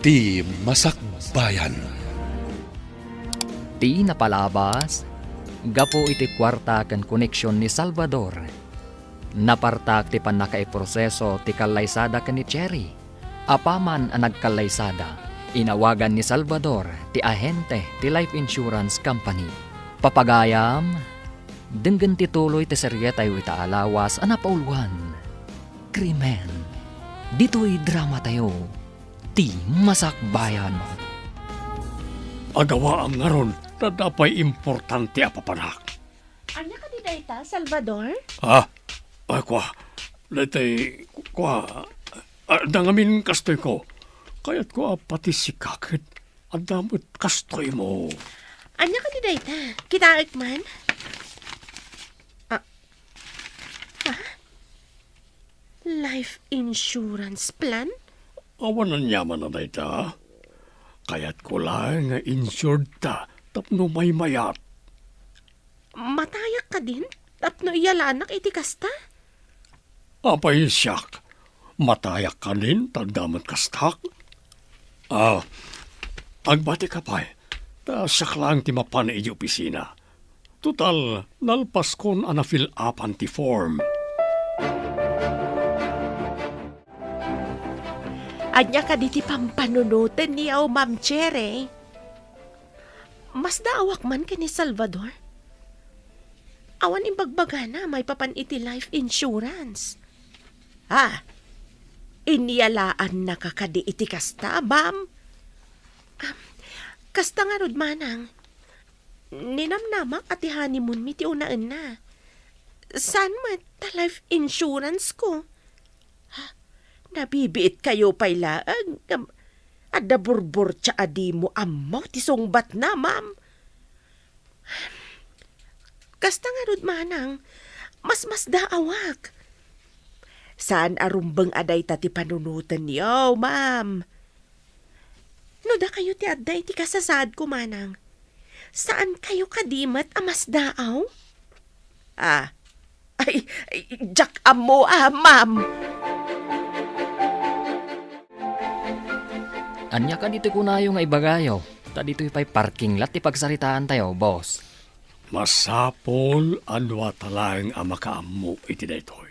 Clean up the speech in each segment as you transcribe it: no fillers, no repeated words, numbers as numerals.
Ti Masakbayan. Ti napalabas, gapo iti kwarta ken koneksyon ni Salvador. Napartak ti panakaiproseso ti kalaysada ken ni Cherry. Apaman ang nagkalaysada, inawagan ni Salvador ti ahente ti life insurance company. Papagayam, denggan ti tuloy ti serye tayo itaalawas ang napauluan. Krimen. Dito'y drama tayo. Ti Masakbayan. Agawa ang ngaron na dapay importante apapanak. Anya ka di dayta, Salvador? Ay kwa, letay, dangamin kastoy ko. Kaya't ko pati si kakit, ang damot kastoy mo. Anya ka di dayta? Kitaik man? Life insurance plan? Awan ang yaman na dayta. Kaya't ko lang nga insured ta, tapno may mayat. Matayak ka din? Tapno iyalanak iti kasta? Apay siyak, matayak ka din, tagdamot kastak. Agbati ka pa ta siyak lang ti mapan iji opisina. Total, nalpas kon ana fill up anti form. Anya ka di ti pampanunutan niyaw, Ma'am Cherry. Mas daawak man ka ni Salvador. Awan imbagbaga na may papan iti life insurance. Iniyalaan na kakadi iti kasta, Ma'am. Kasta nga rod manang. Ninamnamak at honeymoon mi ti unaan na. Saan man ta life insurance ko? Nabibiit kayo pa'y laang. Ada burbur tsa adi mo amaw ti sungbat na, Ma'am. Kasta nga rod manang, mas daawak. Saan arumbang aday ta ti panunutan niyo, Ma'am? No da kayo ti aday ti kasasad ko, manang. Saan kayo kadimat amas daaw? Jak amo, Ma'am. Anya ka dito kunayo nga ibagayo. Ta dito'y pa'y parking lot ti pagsaritaan tayo, boss. Masapol anwa talang ang makaammo iti daytoy.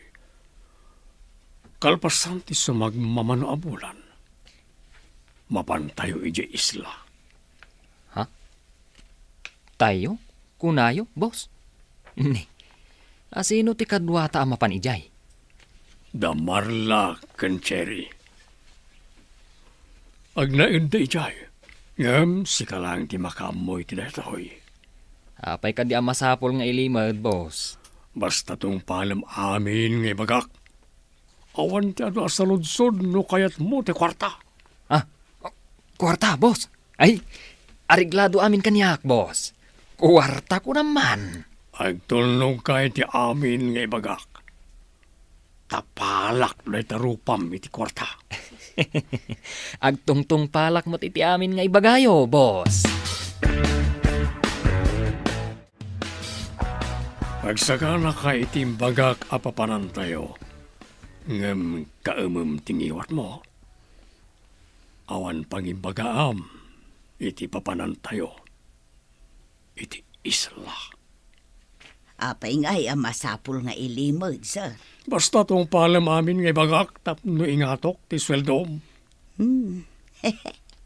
Kalpasan ti sumagmamano abulan. Mapantayo iti isla. Ha? Tayo? Kunayo, boss? Ni. Asino ti kadwata ang mapan ijay? Damarla ken Cherry. Agnain da ijay. Ngam si kalang ti makaammoy ti daytoy. Apay ka di ang masapol nga ilimad, boss. Basta tong palam amin nga bagak. Awan ti ano asaludsod no kayat mo ti kwarta. Kwarta, boss. Ay, ariglado amin kanyak, boss. Kwarta ko naman. Agtulong kay ti amin nga bagak. Tapalak na itarupam iti kwarta. Agtungtung palak mo't iti amin nga ibagayo, boss. Pagsaka na ka itim bagak apapanan tayo. Ngam kaumum tingiwat mo. Awan pangimbagaam iti papanan tayo. Iti isla. Apay nga'y masapul nga ilimod, sir. Basta tong palam amin ngay bagak tapno ingatok ti sweldom.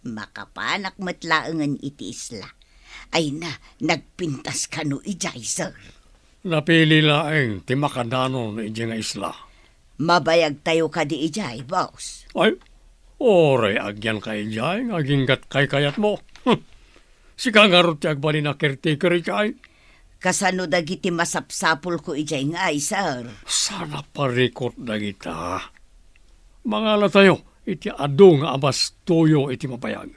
Makapanak matlaangan iti isla. Ay na, nagpintas ka no ijay, sir. Napili laeng ti makadanon iti nga isla. Mabayag tayo ka di ijay, boss. Ay, oray agyan kay ijay, aginggat kay kayat mo. Si kangarot ti agbali na caretaker ijay. Kasano dagiti masapsapul ko ijay nga ay, sir. Sana parikot na kita. Mangala tayo, iti ado nga abas toyo iti mapayag.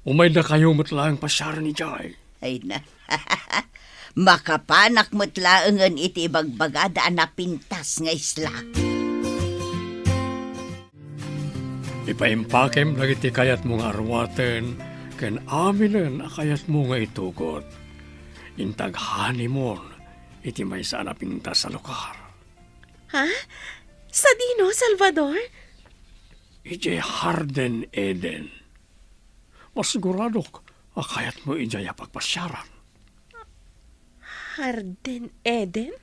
Umay na kayo matlaang pasyaran ni Jai. Ay na, makapanak matlaangan iti bagbagada na pintas nga isla. Ipaimpakem lagi ti kayat mo nga arwaten, ken aminen akayat mo nga itugot. Intag honeymoon, iti may sana pintas sa lugar. Ha? Sa dino, Salvador? ijay Harden Eden. Masigurado akayat mo ijay pagpasyaran. Harden Eden?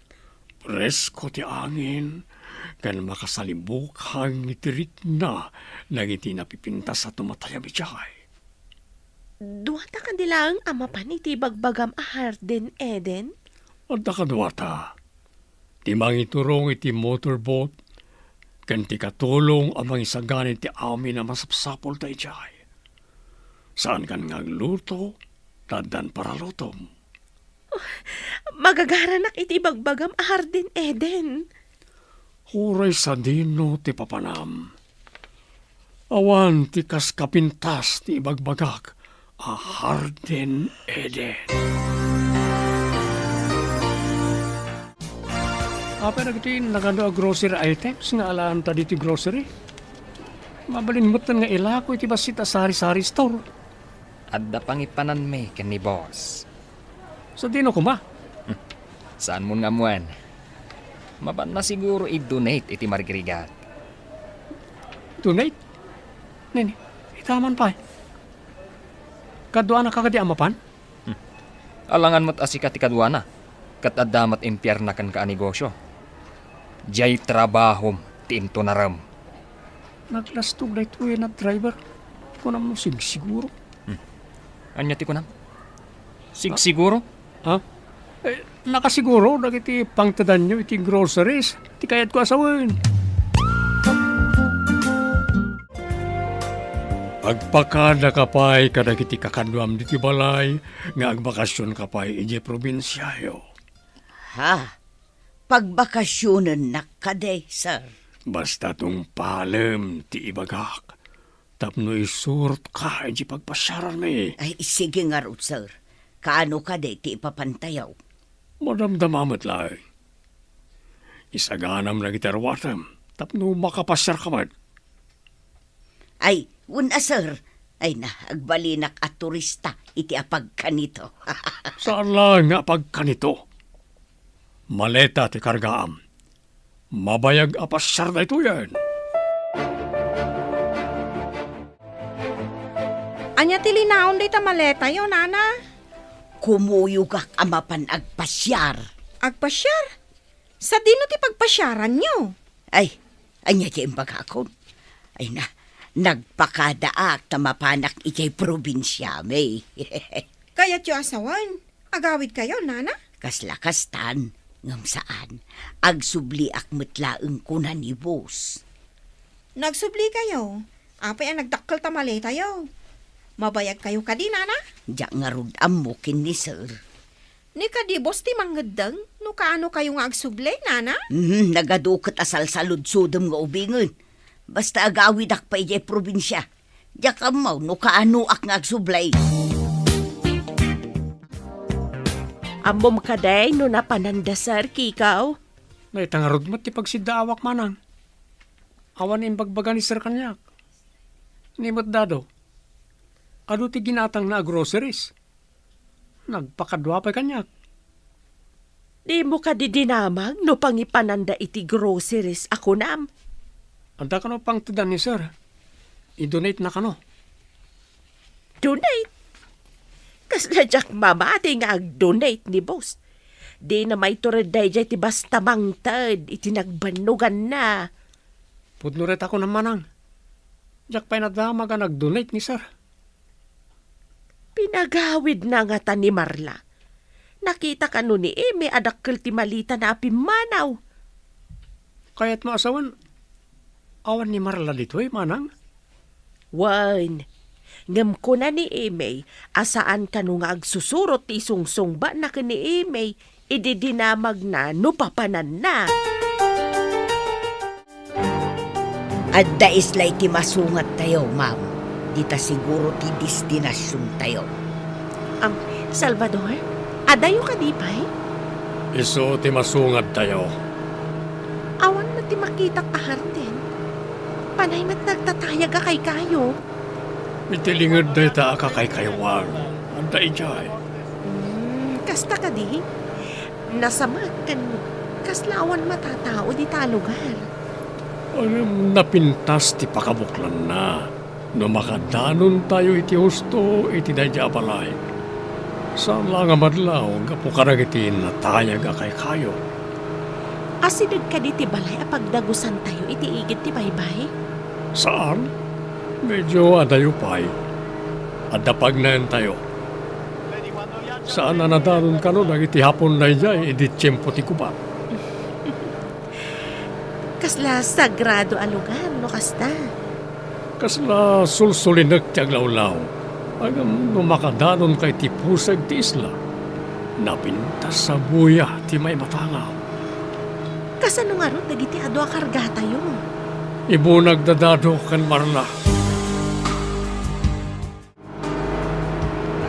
Presko ti angin, kan makasalibok hang itirit na nagiti napipintas sa tumatayam ijay. Duwata ka nilang amapan iti bagbagam a Harden Eden? At nakaduwata, timang iturong iti motorboat, kan ti katulong amang isaganin ti amin na masapsapol ta ijay. Saan kan ngagluto, tadan para lutom. Magagaranak iti bagbagam a Harden Eden. Huray sa dino ti papanam. Awan ti kas kapintas ti bagbagak a Harden Eden. Apa na kiti nagano a grocery items nga alaan ta diti grocery? Mabalinmutan nga ilako iti basita sari-sari store. Adda pangipanan me ken ni boss. Sa dino ko ma? Saan mo nga muan? Maban na siguro i-donate iti margrigat. Donate? Nini, itaman pa eh. Kadwa na kagadi amapan? Alangan mo't asikat ti kadwana. Kat adamat impyerna kan ka negosyo. Jay trabahom ti into naram. Naglastog na ito na driver. Kunam mo siguro. Anya ti kunam? Siguro? Ha? Nakasiguro, nagiti pangtadan nyo iti groceries. Ti kayat ko asawin. Agpakada kapay kadagiti kakadwam diti balay nga agbakasyon kapay iti probinsyayo. Ha? Pagbakasyonan na kaday, sir. Basta tong palem ti ibagak. Tapno isurt ka iti pagpasyaran me. Ay, sige nga ro, sir. Kaano kaday ti ipapantayaw? Madamdamamat lang. Isaganam na gitarwatam. Tapno makapasyar ka man. Ay, una, sir. Ay na, agbalinak at turista iti apag kanito. Saan lang nga pagkanito? Maleta ti kargaam. Mabayag apasyar na ito yan. Anya ti linaon day ta maleta yo, nana? Kumuyog ak amapan agpasyar. Agpasyar? Sa dino ti pagpasyaran nyo? Ay, anya ti imbagakon. Ay na, nagpakadaak tamapanak iti probinsya, may. Kaya't yo asawan. Agawid kayo, nana? Kaslakastan, ngam saan, agsubli ak metlaeng kuna ni boss. Nagsubli kayo. Apay ang nagdakkal ta maleta yo. Mabayag kayo kadi, nana? Diyak nga rod amukin ni sir. Ni kadibos ti manggedeng, no kaano kayo nga agsubli, nana? Nagadukot asal saludsudom nga ubingon. Basta agawid ak pa iti probinsya. Diyak amaw, no kaano ak nga agsublay. Ambom kaday no napanandasar kikaw. Naitangarod mo ti pagsidaawak manang. Awan imbagbaga ni sir kanyak. Nimot dado. Ado ti ginatang na groceries. Nagpakadwa pa kanyak. Di mo ka didinamag no pangipananda iti groceries ako nam. Anda ka no pang tudan ni sir. I-donate na ka no. Donate? Kasla jak mamati nga ag-donate ni boss. Di na may tureday jay ti basta mangtad iti nagbanugan na. Pudnuret ako ng manang. Jak pa'y nadama ka nag-donate ni sir. Pinagawid na nga ta ni Marla. Nakita ka no ni Eme adakkel ti malita na apimanaw. Kaya't maasawan, awan ni Marla dito manang. Wan, ngam ko na ni Eme, asaan ka no nga agsusurot ti sungsong ba na ka ni Eme, ididinamag na no papanan na. At daislay ti masungat tayo, ma'am. Dita siguro ti destinasyon tayo. Salvador, adayo ka di pa'y? Iso ti masungad tayo. Awan na ti makitak aharten. Panay mat nagtatayag ka kay kayo. Itilingad day ta akakay kayawang. Anda ijay. Kasta ka di? Nasamag kan kaslawan matatao di talugar. Napintas ti pakabuklan na. No makadanon tayo iti husto iti dadya balay. Saan lang nga madlaw, gapo karagitin na tayag akay kayo. Asidad ka di ti balay apagdagusan tayo iti igit ti baybay? Saan? Medyo adayo pa'y. Adapag na yan tayo. Saan na nadanon ka no, nagiti hapon na ijay, edi tiyempo ti kubat. Kasla sagrado a lugar, no kasta. Kasla sulsulinak ti aglawlaw. Agam no makadanon kay ti pusag ti isla. Napintas sa buya ti may matangaw. Kasano nga ron, nagiti ado a karga tayo. Ibu nagdadado kan marla.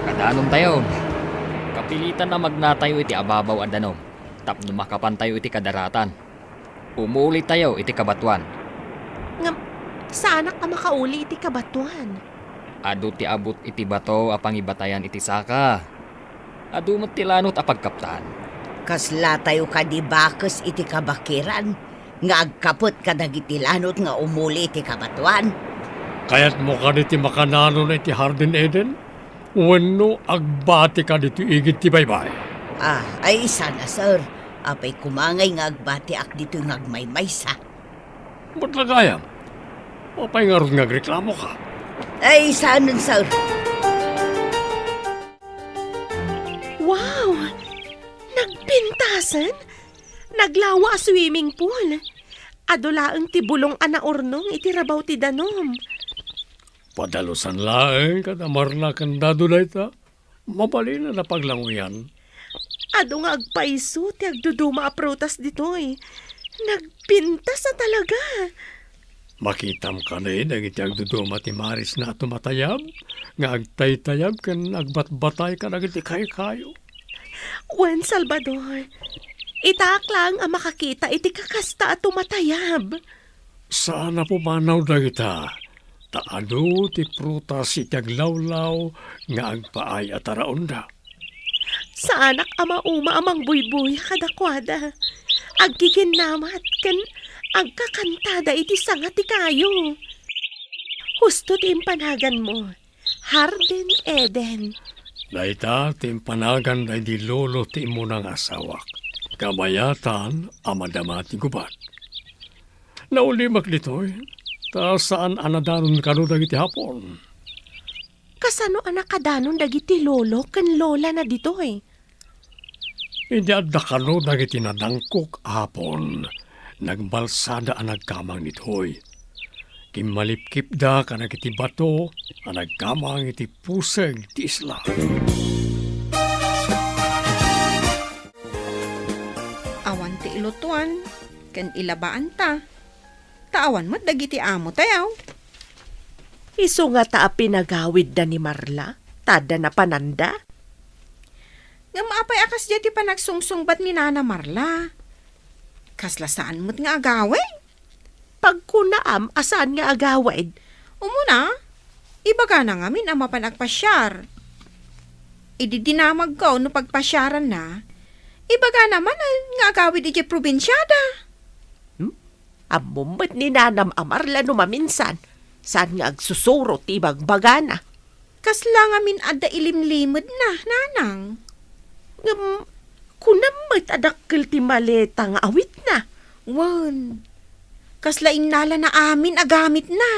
Nakadanon tayo. Kapilitan na magnatayo iti ababaw at danom. Tapno makapan tayo iti kadaratan. Umuuli tayo iti kabatuan. Nga, saan ka makauli iti kabatuan? Adu ti abot iti bato apang ibatayan iti saka. Adu matilanot apagkaptan. Kasla tayo ka di bakes iti kabakiran. Nga agkapot ka dagiti lanot nga umuli iti kabatuan. Kaya't mo ka diti makanano na iti Hardin Eden? Wano agbati ka dito igit ti baybay? Ay sana sir. Apay kumangay nga agbati ak dito nga agmaymaysa. Ba't lagayam? Apay nga ron nga reklamo ka. Ay sana sir. Wow! Nagpintasan? Naglawa a swimming pool. Adulaang ti bulong ana ornong iti rabaw ti danom. Padalusan laeng kada marla kan dadulay ta. Mabali na napaglanguyan. Ado nga agpaiso ti agduduma a prutas ditoy. Nagpintas na talaga. Makitam ka na iti agduduma ti Maris na tumatayab. Nga agtay-tayab kan agbatbatay ka na iti kayo. Juan Salvador, itak lang ang makakita iti kakasta at tumatayab. Sana pumanaw na kita. Taado ti prutas iti aglawlaw nga agpaay at araunda. Sa anak ama uma amang buybuy kadakwada. Agkikinamat kan agkakantada iti sanga ti kayo. Husto ti impanagan mo. Hardin Eden. Daita timpanagan na di lolo ti mo ng asawak. Kabayatan amadama ti gubat. Naulimak ditoy. Ta saan anadanon kano dagiti hapon? Kasano anak kadanon dagiti lolo ken lola na ditoy? Hindi adda kano dagiti nadangkok hapon. Nagbalsada ang nagkamang nitoy. Kimalipkip da ka nagiti bato ang nagkamang iti puseg ti isla. Awan ti ilutuan, ken ilabaan ta. Taawan mo't dagiti amo tayaw. Iso nga ta pinagawid da ni Marla, tada na pananda. Nga maapay akas dyan ti panagsungsungbat ni Nana Marla. Kasla saan mo't nga agawin? Pag kunaam, asaan nga agawid? Umuna, ibaga na ngamin ang mapanagpasyar. Ididinamag ko no pagpasyaran na, ibaga naman nga agawid iti probinsyada. Amumbat ni Nanam Amarla no maminsan, saan nga agsusuro tibag bagana. Kasla ngamin adda ilimlimod na, nanang. Kunamit adakkel ti maleta nga awit na. Wan, kasla innala na amin agamit na.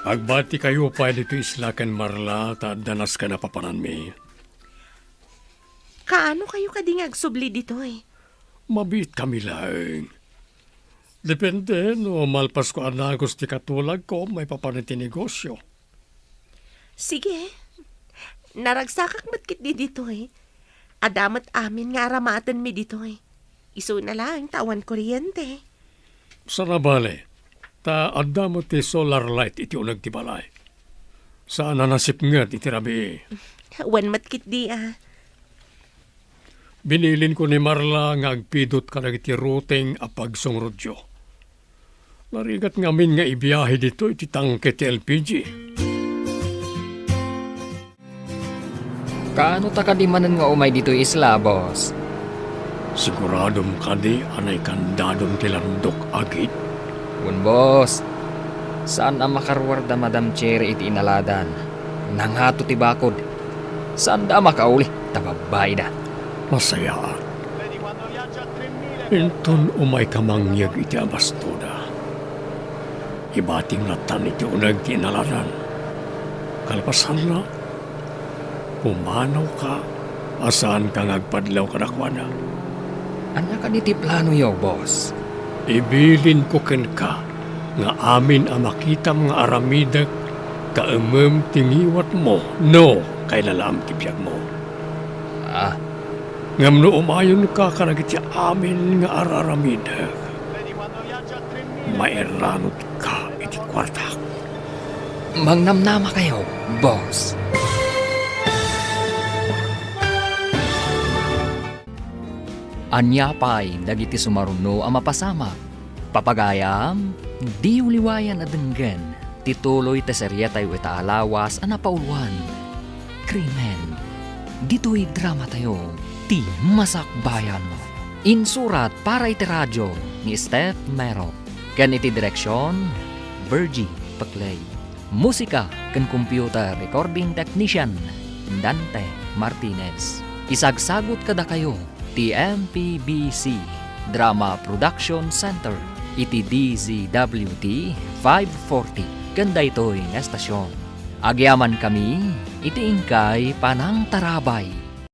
Agbati kayo pa dito islakan Marla, ta danas ka na papanan mi. Kaano kayo kading agsubli ditoy? Mabit kami lang. Depende, no malpas ko anagos ti katulag ko, may papanan ti negosyo. Sige, naragsakak matkit di ditoy. Adamat amin nga aramatan mi ditoy. Iso na lang, tawan kuryente. Sarabale, ta adamo ti solar light iti unag ti balay. Saan na nasip nga iti rabi. Wan matkit di Binilin ko ni Marla nga agpidot ka na iti routing apag songrodyo. Narigat ngamin nga ibiyahe dito iti tangke ti LPG. Kaano ta kadimanan nga umay dito isla, boss? Siguradom kadi anay kandadong tilandok agit. Un boss, saan ang makarwarda Madam Cherry iti inaladan? Nanghato ti bakod. Saan da makauli? Tababay da. Masayaan. Inton umay kamangyag iti abastoda. Ibating latan iti unag ti inaladan. Kalpasan na, pumanaw ka, asaan ka ngagpadlaw kadakwana. Anya ka niti plano yo, boss? Ibilin ko ken ka, nga amin ang makitam nga aramidak, kaemem tingiwat mo, no, kay lalam tibiyag mo. Ah, Ngam no umayon ka karagiti amin nga araramidak. Mairanot ka iti kwartak. mangnamnama kayo, boss. Anya pa'y dagiti sumaruno ang mapasama. Papagayam, di uliwayan adenggen. Tituloy te seryetay weta alawas ang napauluan. Krimen. Dito'y drama tayo. Ti Masakbayan mo. Insurat para iti radyo ni Steph Mero. Kan iti direksyon, Virgie Paclay. Musika kan computer recording technician, Dante Martinez. Isagsagot kada kayo, TMPBC Drama Production Center, iti DZWT 540, ganda ito'y estasyon. Agyaman kami, iti ingkay panang tarabay.